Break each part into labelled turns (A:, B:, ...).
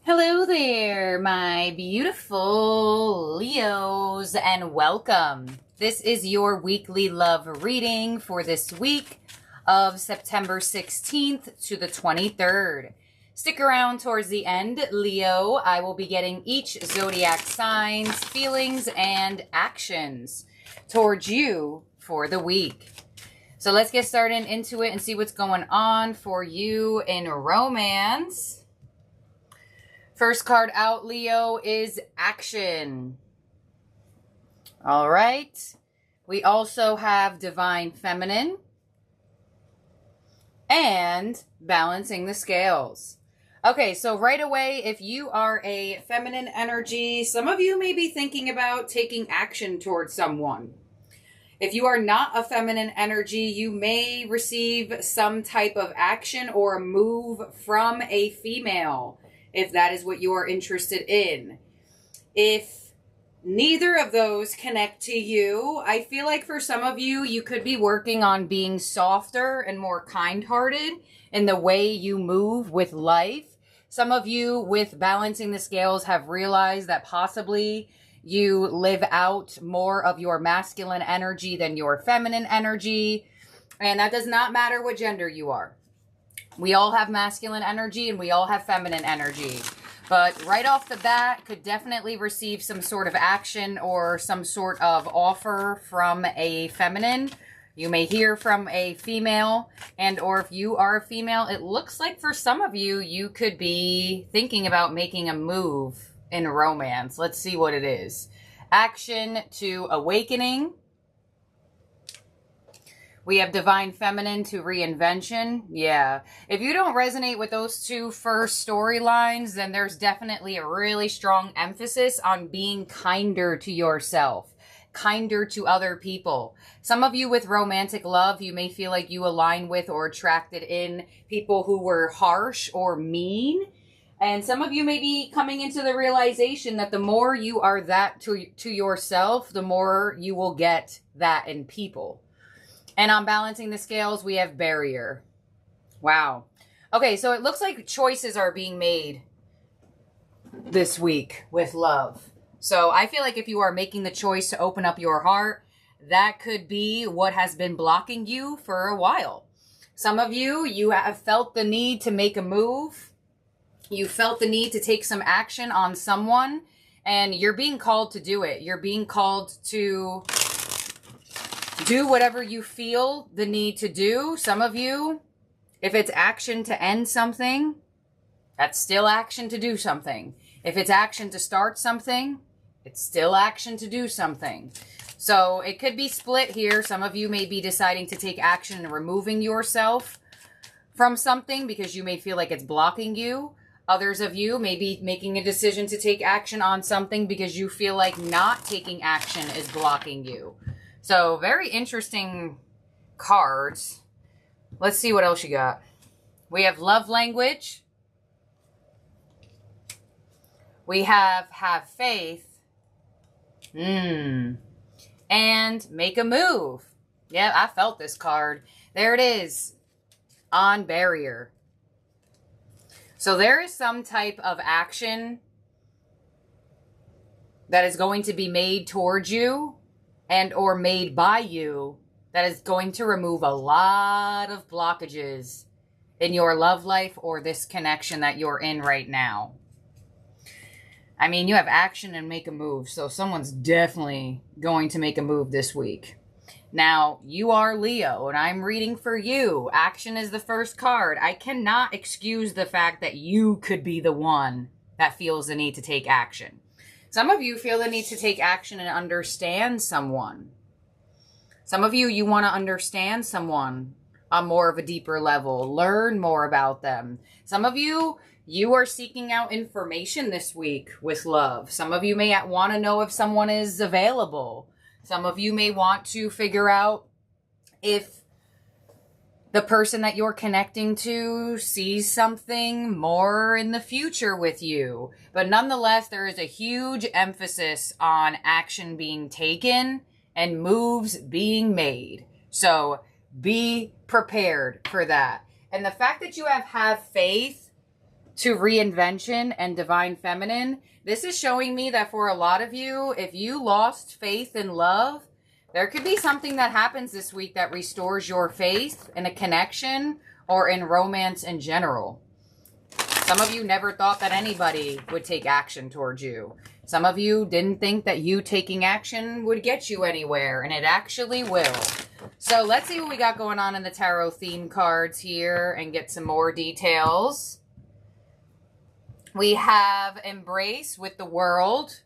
A: Hello there, my beautiful Leos, and welcome. This is your weekly love reading for this week of September 16th to the 23rd. Stick around towards the end, Leo. I will be getting each zodiac sign's feelings and actions towards you for the week. So let's get started into it and see what's going on for you in romance. First card out, Leo, is action. All right. We also have divine feminine and balancing the scales. Okay, so right away, if you are a feminine energy, some of you may be thinking about taking action towards someone. If you are not a feminine energy, you may receive some type of action or move from a female, if that is what you're interested in. If neither of those connect to you, I feel like for some of you, you could be working on being softer and more kind-hearted in the way you move with life. Some of you with balancing the scales have realized that possibly you live out more of your masculine energy than your feminine energy. And that does not matter what gender you are. We all have masculine energy and we all have feminine energy. But right off the bat, could definitely receive some sort of action or some sort of offer from a feminine. You may hear from a female, and or if you are a female, it looks like for some of you, you could be thinking about making a move in romance. Let's see what it is. Action to awakening. We have divine feminine to reinvention. Yeah. If you don't resonate with those two first storylines, then there's definitely a really strong emphasis on being kinder to yourself, kinder to other people. Some of you with romantic love, you may feel like you align with or attracted in people who were harsh or mean. And some of you may be coming into the realization that the more you are that to yourself, the more you will get that in people. And on balancing the scales, we have barrier. Wow. Okay, so it looks like choices are being made this week with love. So I feel like if you are making the choice to open up your heart, that could be what has been blocking you for a while. Some of you, you have felt the need to make a move. You felt the need to take some action on someone, and you're being called to do it. You're being called to do whatever you feel the need to do. Some of you, if it's action to end something, that's still action to do something. If it's action to start something, it's still action to do something. So it could be split here. Some of you may be deciding to take action and removing yourself from something because you may feel like it's blocking you. Others of you may be making a decision to take action on something because you feel like not taking action is blocking you. So very interesting cards. Let's see what else you got. We have love language. We have faith. And make a move. Yeah, I felt this card. There it is. On barrier. So there is some type of action that is going to be made towards you and or made by you that is going to remove a lot of blockages in your love life or this connection that you're in right now. I mean, you have action and make a move, so someone's definitely going to make a move this week. Now, you are Leo, and I'm reading for you. Action is the first card. I cannot excuse the fact that you could be the one that feels the need to take action. Some of you feel the need to take action and understand someone. Some of you want to understand someone on more of a deeper level, learn more about them. Some of you are seeking out information this week with love. Some of you may want to know if someone is available. Some of you may want to figure out if the person that you're connecting to sees something more in the future with you. But nonetheless, there is a huge emphasis on action being taken and moves being made. So be prepared for that. And the fact that you have faith to reinvention and divine feminine. This is showing me that for a lot of you, if you lost faith in love, there could be something that happens this week that restores your faith in a connection or in romance in general. Some of you never thought that anybody would take action towards you. Some of you didn't think that you taking action would get you anywhere, and it actually will. So let's see what we got going on in the tarot theme cards here and get some more details. We have embrace with the world.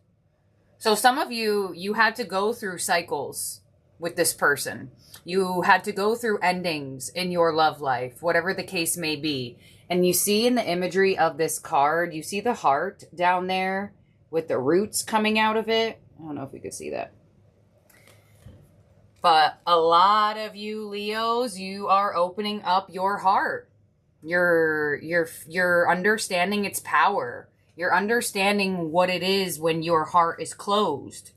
A: So some of you, you had to go through cycles with this person. You had to go through endings in your love life, whatever the case may be. And you see in the imagery of this card, you see the heart down there with the roots coming out of it. I don't know if we could see that. But a lot of you Leos, you are opening up your heart. You're understanding its power. You're understanding what it is when your heart is closed.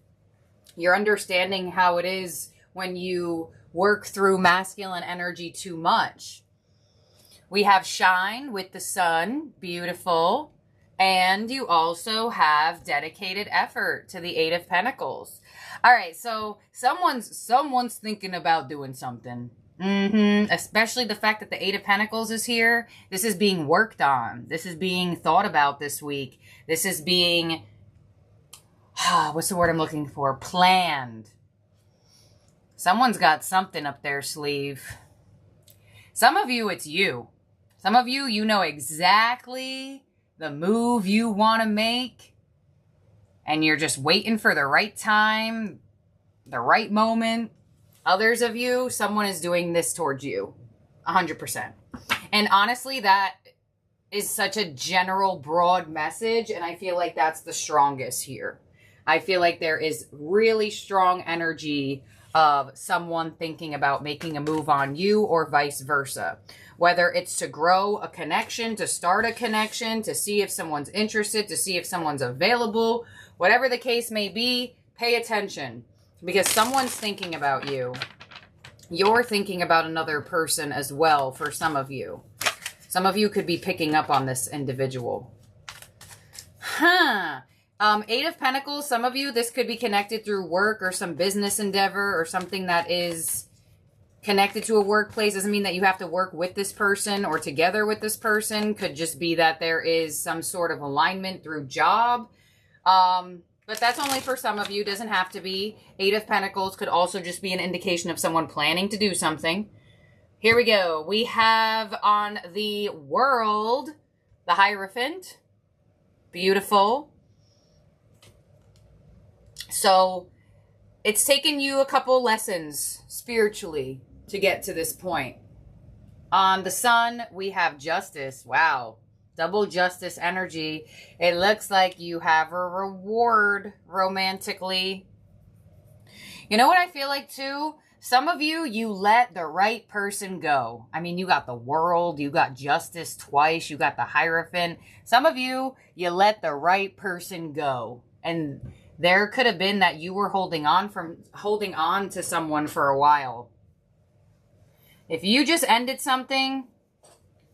A: You're understanding how it is when you work through masculine energy too much. We have shine with the sun, beautiful. And you also have dedicated effort to the Eight of Pentacles. All right, so someone's thinking about doing something. Especially the fact that the Eight of Pentacles is here. This is being worked on. This is being thought about this week. This is being, what's the word I'm looking for? Planned. Someone's got something up their sleeve. Some of you, it's you. Some of you, you know exactly the move you want to make. And you're just waiting for the right time, the right moment. Others of you, someone is doing this towards you. 100%. And honestly, that is such a general, broad message. And I feel like that's the strongest here. I feel like there is really strong energy of someone thinking about making a move on you or vice versa. Whether it's to grow a connection, to start a connection, to see if someone's interested, to see if someone's available. Whatever the case may be, pay attention. Because someone's thinking about you. You're thinking about another person as well for some of you. Some of you could be picking up on this individual. Eight of Pentacles, some of you, this could be connected through work or some business endeavor or something that is connected to a workplace. Doesn't mean that you have to work with this person or together with this person. Could just be that there is some sort of alignment through job. But that's only for some of you. Doesn't have to be. Eight of Pentacles could also just be an indication of someone planning to do something. Here we go. We have on the World, the Hierophant. Beautiful. So it's taken you a couple lessons spiritually to get to this point. On the Sun, we have Justice. Wow. Double justice energy. It looks like you have a reward romantically. You know what I feel like too? Some of you, you let the right person go. I mean, you got the World, you got Justice twice, you got the Hierophant. Some of you, you let the right person go. And there could have been that you were holding on to someone for a while. If you just ended something,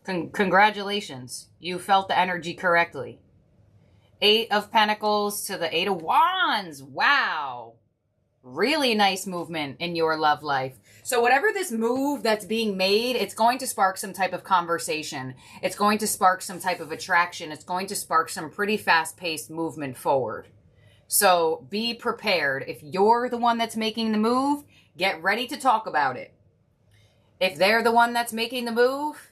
A: congratulations. You felt the energy correctly. Eight of Pentacles to the Eight of Wands. Wow. Really nice movement in your love life. So whatever this move that's being made, it's going to spark some type of conversation. It's going to spark some type of attraction. It's going to spark some pretty fast-paced movement forward. So be prepared. If you're the one that's making the move, get ready to talk about it. If they're the one that's making the move,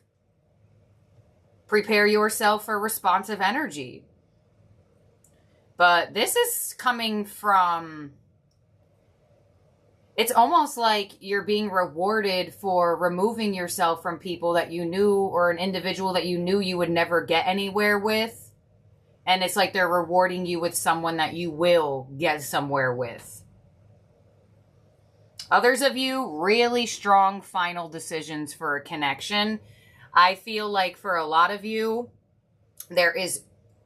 A: prepare yourself for responsive energy. But this is coming from, it's almost like you're being rewarded for removing yourself from people that you knew, or an individual that you knew you would never get anywhere with. And it's like they're rewarding you with someone that you will get somewhere with. Others of you, really strong final decisions for a connection. I feel like for a lot of you, there is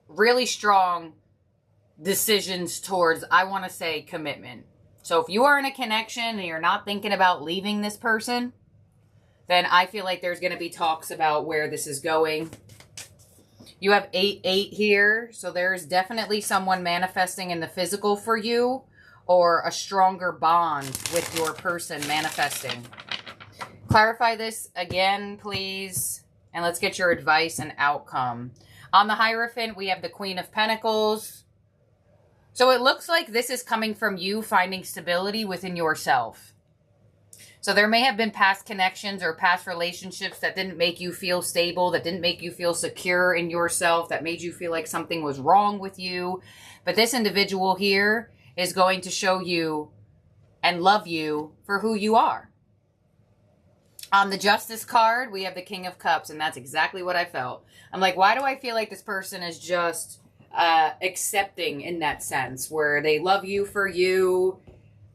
A: really strong decisions towards, I want to say, commitment. So if you are in a connection and you're not thinking about leaving this person, then I feel like there's going to be talks about where this is going. You have 8-8 here. So there's definitely someone manifesting in the physical for you, or a stronger bond with your person manifesting. Clarify this again, please. And let's get your advice and outcome. On the Hierophant, we have the Queen of Pentacles. So it looks like this is coming from you finding stability within yourself. So there may have been past connections or past relationships that didn't make you feel stable, that didn't make you feel secure in yourself, that made you feel like something was wrong with you. But this individual here is going to show you and love you for who you are. On the Justice card, we have the King of Cups, and that's exactly what I felt. I'm like, why do I feel like this person is just accepting in that sense, where they love you for you?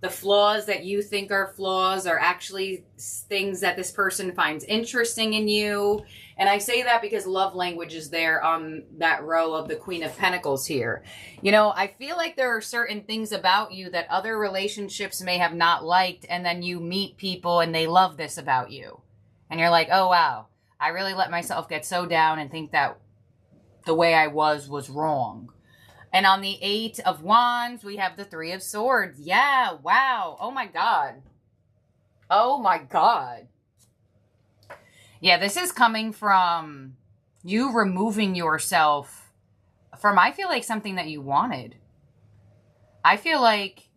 A: The flaws that you think are flaws are actually things that this person finds interesting in you. And I say that because love language is there on that row of the Queen of Pentacles here. You know, I feel like there are certain things about you that other relationships may have not liked, and then you meet people and they love this about you. And you're like, oh wow, I really let myself get so down and think that the way I was wrong. And on the 8 of Wands, we have the 3 of Swords. Yeah, wow. Oh my God. Oh my God. Yeah, this is coming from you removing yourself from, I feel like, something that you wanted. I feel like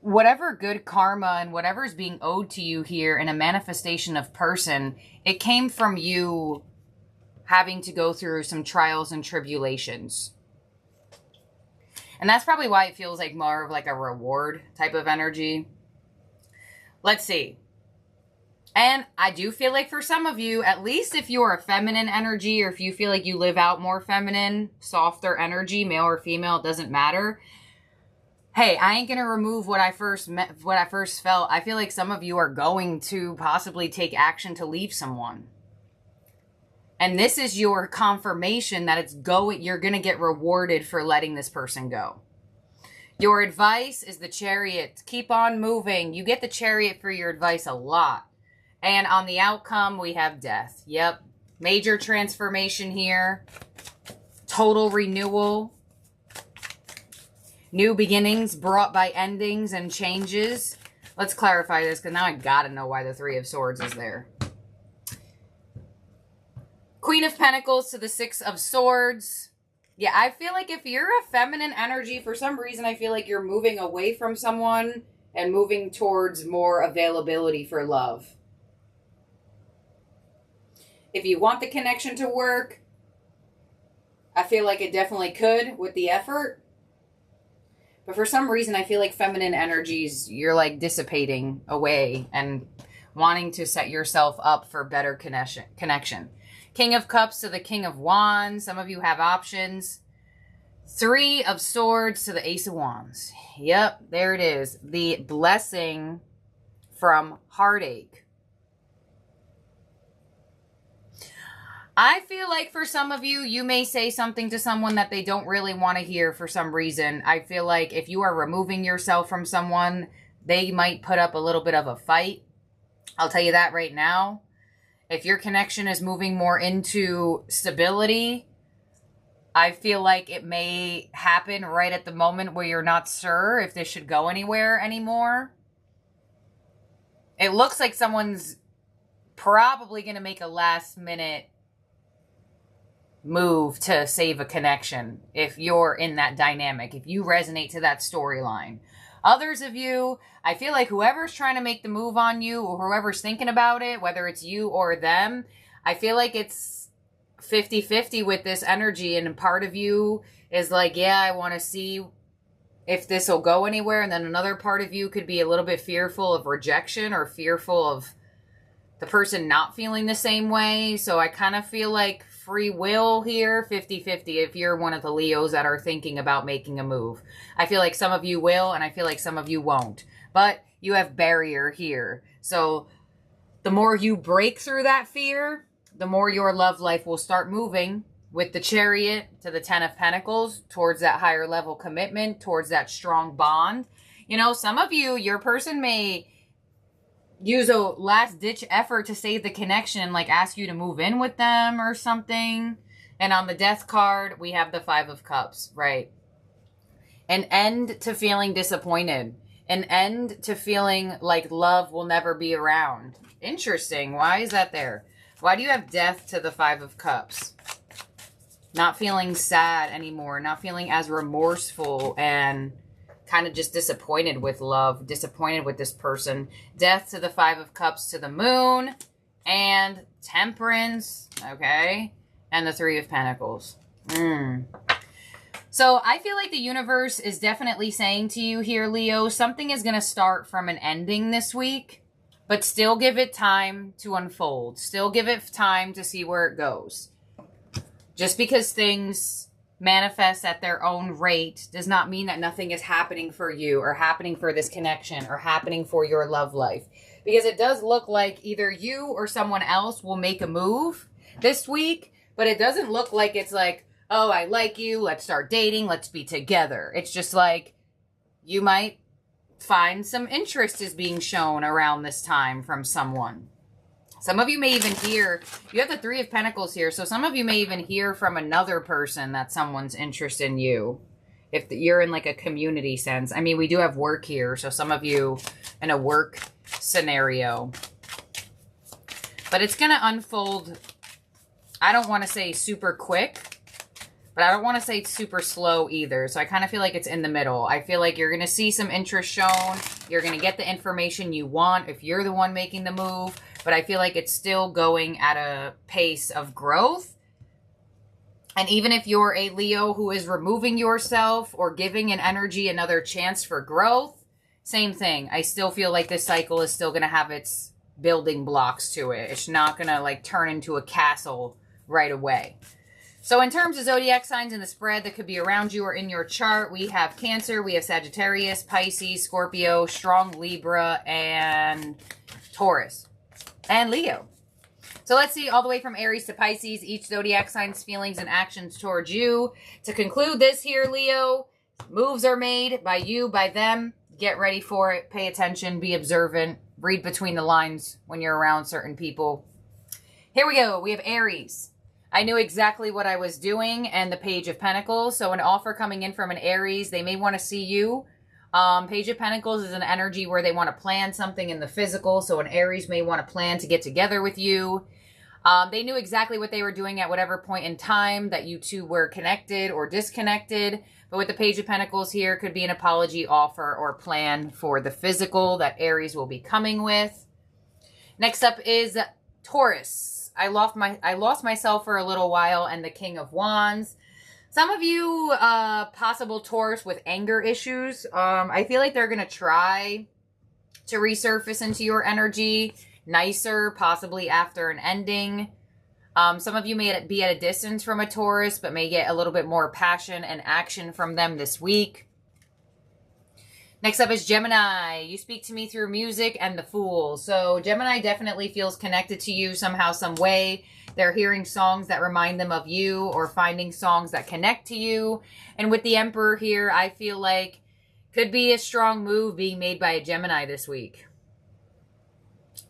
A: whatever good karma and whatever is being owed to you here in a manifestation of person, it came from you having to go through some trials and tribulations. And that's probably why it feels like more of like a reward type of energy. Let's see. And I do feel like for some of you, at least if you're a feminine energy, or if you feel like you live out more feminine, softer energy, male or female, it doesn't matter. Hey, I ain't going to remove what I first felt. I feel like some of you are going to possibly take action to leave someone. And this is your confirmation that you're going to get rewarded for letting this person go. Your advice is the Chariot. Keep on moving. You get the Chariot for your advice a lot. And on the outcome, we have Death. Yep. Major transformation here. Total renewal. New beginnings brought by endings and changes. Let's clarify this, because now I gotta know why the 3 of Swords is there. Queen of Pentacles to the 6 of Swords. Yeah, I feel like if you're a feminine energy, for some reason, I feel like you're moving away from someone and moving towards more availability for love. If you want the connection to work, I feel like it definitely could with the effort. But for some reason, I feel like feminine energies, you're like dissipating away and wanting to set yourself up for better connection. King of Cups to the King of Wands. Some of you have options. 3 of Swords to the Ace of Wands. Yep, there it is. The blessing from heartache. I feel like for some of you, you may say something to someone that they don't really want to hear for some reason. I feel like if you are removing yourself from someone, they might put up a little bit of a fight. I'll tell you that right now. If your connection is moving more into stability, I feel like it may happen right at the moment where you're not sure if this should go anywhere anymore. It looks like someone's probably going to make a last minute move to save a connection if you're in that dynamic, if you resonate to that storyline. Others of you, I feel like whoever's trying to make the move on you, or whoever's thinking about it, whether it's you or them, I feel like it's 50-50 with this energy. And part of you is like, yeah, I want to see if this will go anywhere. And then another part of you could be a little bit fearful of rejection, or fearful of the person not feeling the same way. So I kind of feel like free will here, 50-50, if you're one of the Leos that are thinking about making a move. I feel like some of you will, and I feel like some of you won't. But you have barrier here. So the more you break through that fear, the more your love life will start moving with the Chariot to the 10 of Pentacles towards that higher level commitment, towards that strong bond. You know, some of you, your person may use a last ditch effort to save the connection, like ask you to move in with them or something. And on the Death card, we have the Five of Cups, right? An end to feeling disappointed. An end to feeling like love will never be around. Interesting. Why is that there? Why do you have Death to the Five of Cups? Not feeling sad anymore. Not feeling as remorseful and kind of just disappointed with love. Disappointed with this person. Death to the Five of Cups to the Moon. And Temperance. Okay. And the Three of Pentacles. So I feel like the universe is definitely saying to you here, Leo, something is going to start from an ending this week, but still give it time to unfold. Still give it time to see where it goes. Just because things manifest at their own rate does not mean that nothing is happening for you or happening for this connection or happening for your love life. Because it does look like either you or someone else will make a move this week, but it doesn't look like it's like, oh, I like you, let's start dating, let's be together. It's just like, you might find some interest is being shown around this time from someone. Some of you may even hear, you have the Three of Pentacles here, so some of you may even hear from another person that someone's interested in you. If you're in like a community sense. I mean, we do have work here, so some of you in a work scenario. But it's going to unfold, I don't want to say super quick, but I don't want to say it's super slow either. So I kind of feel like it's in the middle. I feel like you're going to see some interest shown. You're going to get the information you want if you're the one making the move. But I feel like it's still going at a pace of growth. And even if you're a Leo who is removing yourself or giving an energy another chance for growth, same thing. I still feel like this cycle is still going to have its building blocks to it. It's not going to like turn into a castle right away. So in terms of zodiac signs in the spread that could be around you or in your chart, we have Cancer, we have Sagittarius, Pisces, Scorpio, strong Libra, and Taurus, and Leo. So let's see all the way from Aries to Pisces, each zodiac sign's feelings and actions towards you. To conclude this here, Leo, moves are made by you, by them. Get ready for it. Pay attention. Be observant. Read between the lines when you're around certain people. Here we go. We have Aries. I knew exactly what I was doing, and the Page of Pentacles. So an offer coming in from an Aries, they may want to see you. Page of Pentacles is an energy where they want to plan something in the physical. So an Aries may want to plan to get together with you. They knew exactly what they were doing at whatever point in time that you two were connected or disconnected. But with the Page of Pentacles here, could be an apology, offer, or plan for the physical that Aries will be coming with. Next up is Taurus. I lost myself for a little while, and the King of Wands. Some of you, possible Taurus with anger issues. I feel like they're going to try to resurface into your energy nicer, possibly after an ending. Some of you may be at a distance from a Taurus, but may get a little bit more passion and action from them this week. Next up is Gemini. You speak to me through music, and the Fool. So Gemini definitely feels connected to you somehow, some way. They're hearing songs that remind them of you or finding songs that connect to you. And with the Emperor here, I feel like could be a strong move being made by a Gemini this week.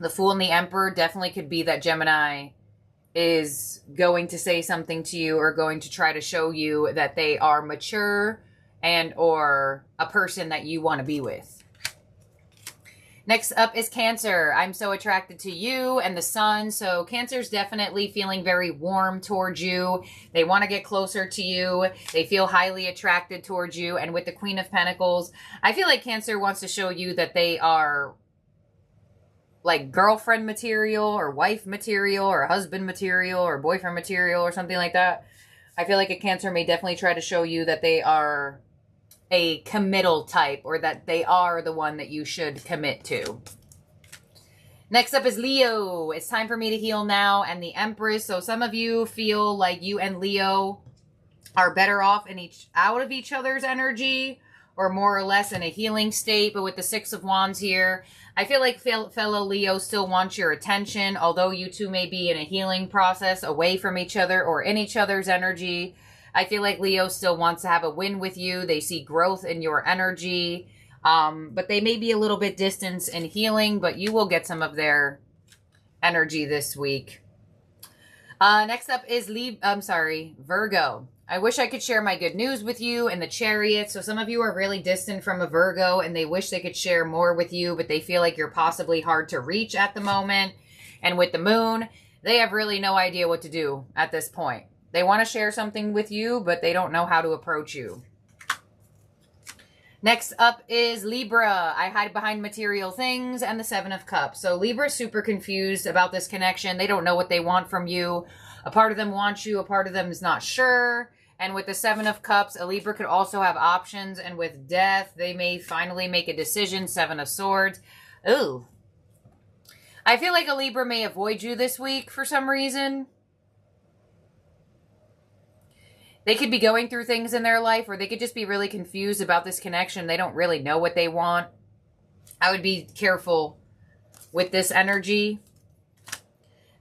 A: The Fool and the Emperor definitely could be that Gemini is going to say something to you or going to try to show you that they are mature and or a person that you want to be with. Next up is Cancer. I'm so attracted to you and the Sun. So Cancer's definitely feeling very warm towards you. They want to get closer to you. They feel highly attracted towards you. And with the Queen of Pentacles, I feel like Cancer wants to show you that they are like girlfriend material or wife material or husband material or boyfriend material or something like that. I feel like a Cancer may definitely try to show you that they are a committal type or that they are the one that you should commit to. Next up is Leo. It's time for me to heal now, and the Empress. So some of you feel like you and Leo are better off in out of each other's energy or more or less in a healing state. But with the Six of Wands here, I feel like fellow Leo still wants your attention, although you two may be in a healing process away from each other or in each other's energy. I feel like Leo still wants to have a win with you. They see growth in your energy. But they may be a little bit distant in healing, but you will get some of their energy this week. Next up is Virgo. I wish I could share my good news with you in the Chariot. So some of you are really distant from a Virgo and they wish they could share more with you, but they feel like you're possibly hard to reach at the moment. And with the Moon, they have really no idea what to do at this point. They want to share something with you, but they don't know how to approach you. Next up is Libra. I hide behind material things, and the Seven of Cups. So Libra is super confused about this connection. They don't know what they want from you. A part of them wants you, a part of them is not sure. And with the Seven of Cups, a Libra could also have options. And with Death, they may finally make a decision. Seven of Swords. Ooh. I feel like a Libra may avoid you this week for some reason. They could be going through things in their life, or they could just be really confused about this connection. They don't really know what they want. I would be careful with this energy.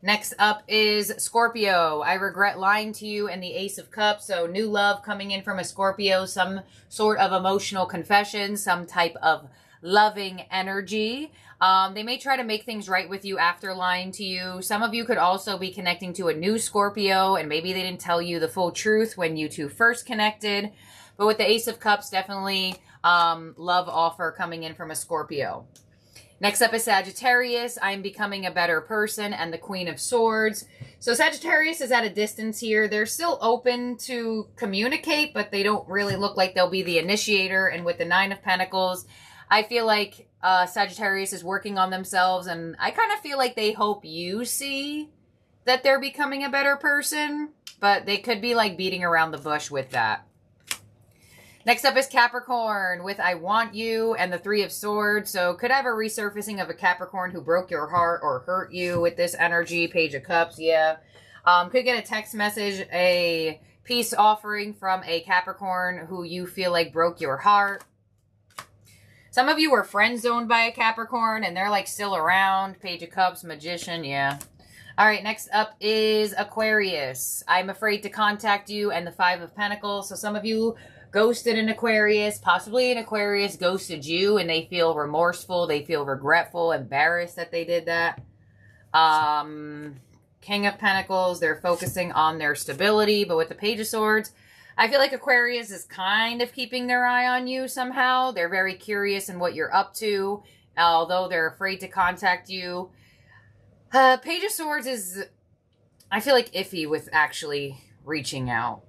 A: Next up is Scorpio. I regret lying to you, and the Ace of Cups. So new love coming in from a Scorpio, some sort of emotional confession, some type of loving energy. They may try to make things right with you after lying to you. Some of you could also be connecting to a new Scorpio, and maybe they didn't tell you the full truth when you two first connected. But with the Ace of Cups, definitely love offer coming in from a Scorpio. Next up is Sagittarius. I'm becoming a better person, and the Queen of Swords. So Sagittarius is at a distance here. They're still open to communicate, but they don't really look like they'll be the initiator. And with the Nine of Pentacles, I feel like Sagittarius is working on themselves, and I kind of feel like they hope you see that they're becoming a better person, but they could be like beating around the bush with that. Next up is Capricorn with I Want You and the Three of Swords. So could have a resurfacing of a Capricorn who broke your heart or hurt you with this energy. Page of Cups, yeah. Could get a text message, a peace offering from a Capricorn who you feel like broke your heart. Some of you were friend zoned by a Capricorn and they're like still around. Page of Cups, Magician, yeah. All right, next up is Aquarius. I'm afraid to contact you and the Five of Pentacles. So some of you ghosted an Aquarius, possibly an Aquarius ghosted you and they feel remorseful, they feel regretful, embarrassed that they did that. King of Pentacles, they're focusing on their stability, but with the Page of Swords, I feel like Aquarius is kind of keeping their eye on you somehow. They're very curious in what you're up to, although they're afraid to contact you. Page of Swords is, I feel like, iffy with actually reaching out.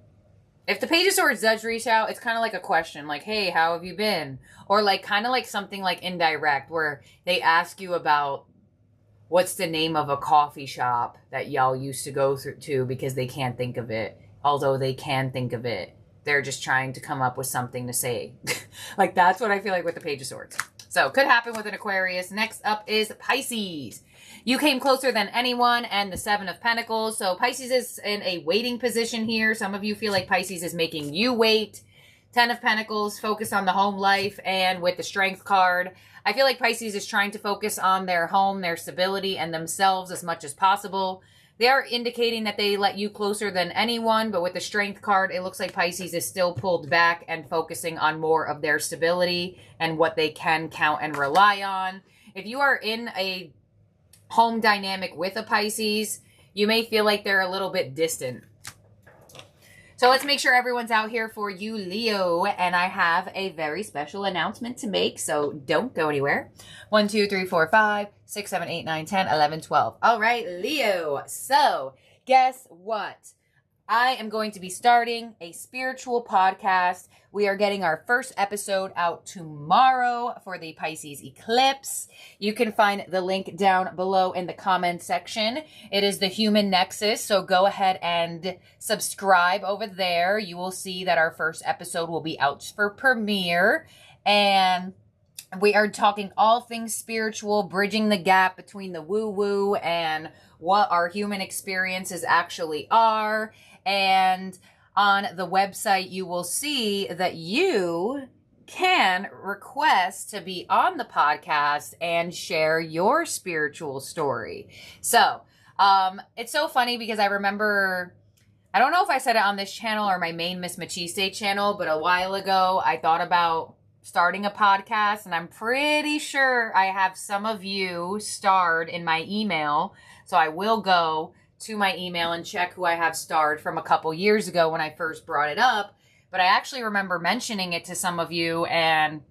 A: If the Page of Swords does reach out, it's kind of like a question, like, hey, how have you been? Or like kind of like something like indirect where they ask you about what's the name of a coffee shop that y'all used to go to because they can't think of it. Although they can think of it. They're just trying to come up with something to say. Like that's what I feel like with the Page of Swords. So could happen with an Aquarius. Next up is Pisces. You came closer than anyone, and the Seven of Pentacles. So Pisces is in a waiting position here. Some of you feel like Pisces is making you wait. Ten of Pentacles, focus on the home life, and with the Strength card, I feel like Pisces is trying to focus on their home, their stability, and themselves as much as possible. They are indicating that they let you closer than anyone, but with the Strength card, it looks like Pisces is still pulled back and focusing on more of their stability and what they can count and rely on. If you are in a home dynamic with a Pisces, you may feel like they're a little bit distant. So let's make sure everyone's out here for you, Leo. And I have a very special announcement to make, so don't go anywhere. 1, 2, 3, 4, 5, 6, 7, 8, 9, 10, 11, 12. All right, Leo. So guess what? I am going to be starting a spiritual podcast. We are getting our first episode out tomorrow for the Pisces eclipse. You can find the link down below in the comment section. It is the Human Nexus, so go ahead and subscribe over there. You will see that our first episode will be out for premiere. And we are talking all things spiritual, bridging the gap between the woo-woo and what our human experiences actually are. And on the website, you will see that you can request to be on the podcast and share your spiritual story. So, it's so funny because I remember, I don't know if I said it on this channel or my main Miss Machiste channel, but a while ago, I thought about starting a podcast, and I'm pretty sure I have some of you starred in my email. So I will go to my email and check who I have starred from a couple years ago when I first brought it up. But I actually remember mentioning it to some of you, and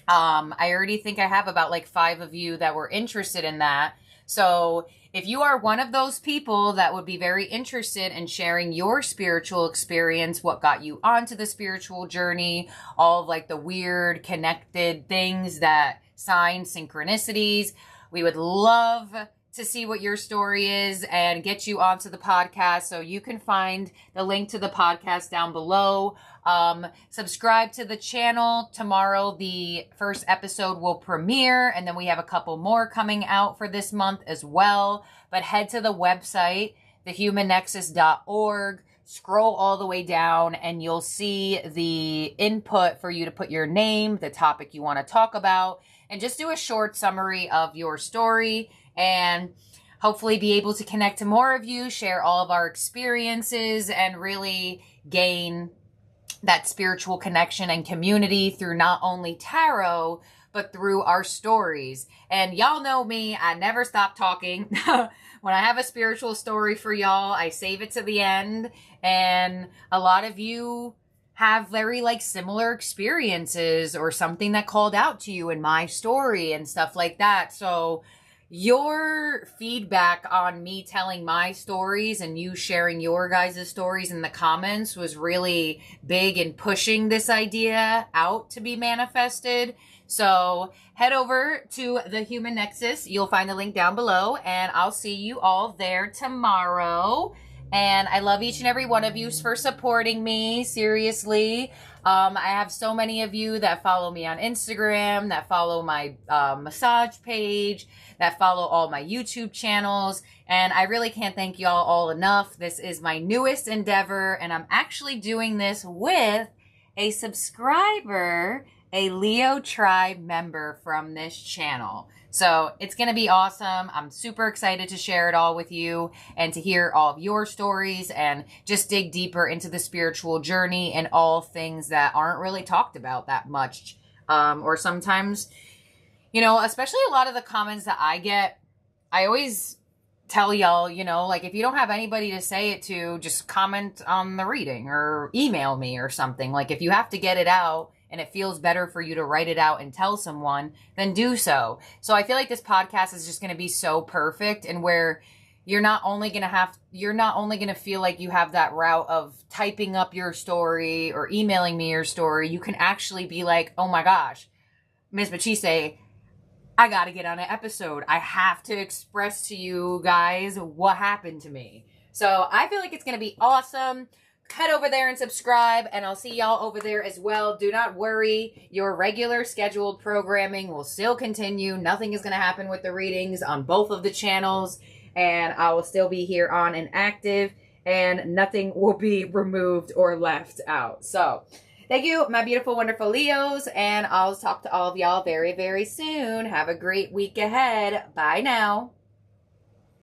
A: I already think I have about like 5 of you that were interested in that. So if you are one of those people that would be very interested in sharing your spiritual experience, what got you onto the spiritual journey, all of like the weird connected things, that signs, synchronicities, we would love to see what your story is and get you onto the podcast. So you can find the link to the podcast down below. Subscribe to the channel. Tomorrow, the first episode will premiere, and then we have a couple more coming out for this month as well. But head to the website, thehumannexus.org, scroll all the way down, and you'll see the input for you to put your name, the topic you want to talk about, and just do a short summary of your story, and hopefully be able to connect to more of you, share all of our experiences, and really gain that spiritual connection and community through not only tarot, but through our stories. And y'all know me, I never stop talking. When I have a spiritual story for y'all, I save it to the end. And a lot of you have very like similar experiences or something that called out to you in my story and stuff like that. So your feedback on me telling my stories and you sharing your guys' stories in the comments was really big in pushing this idea out to be manifested. So head over to the Human Nexus. You'll find the link down below, and I'll see you all there tomorrow. And I love each and every one of you for supporting me. Seriously. I have so many of you that follow me on Instagram, that follow my massage page, that follow all my YouTube channels. And I really can't thank y'all all enough. This is my newest endeavor, and I'm actually doing this with a subscriber, a Leo Tribe member from this channel. So it's going to be awesome. I'm super excited to share it all with you and to hear all of your stories and just dig deeper into the spiritual journey and all things that aren't really talked about that much. Or sometimes, you know, especially a lot of the comments that I get, I always tell y'all, you know, like if you don't have anybody to say it to, just comment on the reading or email me or something. Like if you have to get it out and it feels better for you to write it out and tell someone, then do so. So I feel like this podcast is just going to be so perfect, and where you're not only going to feel like you have that route of typing up your story or emailing me your story. You can actually be like, oh my gosh, Ms. Bachise, I got to get on an episode. I have to express to you guys what happened to me. So I feel like it's going to be awesome. Head over there and subscribe, and I'll see y'all over there as well. Do not worry. Your regular scheduled programming will still continue. Nothing is going to happen with the readings on both of the channels, and I will still be here on and active, and nothing will be removed or left out. So thank you, my beautiful, wonderful Leos, and I'll talk to all of y'all very, very soon. Have a great week ahead. Bye now.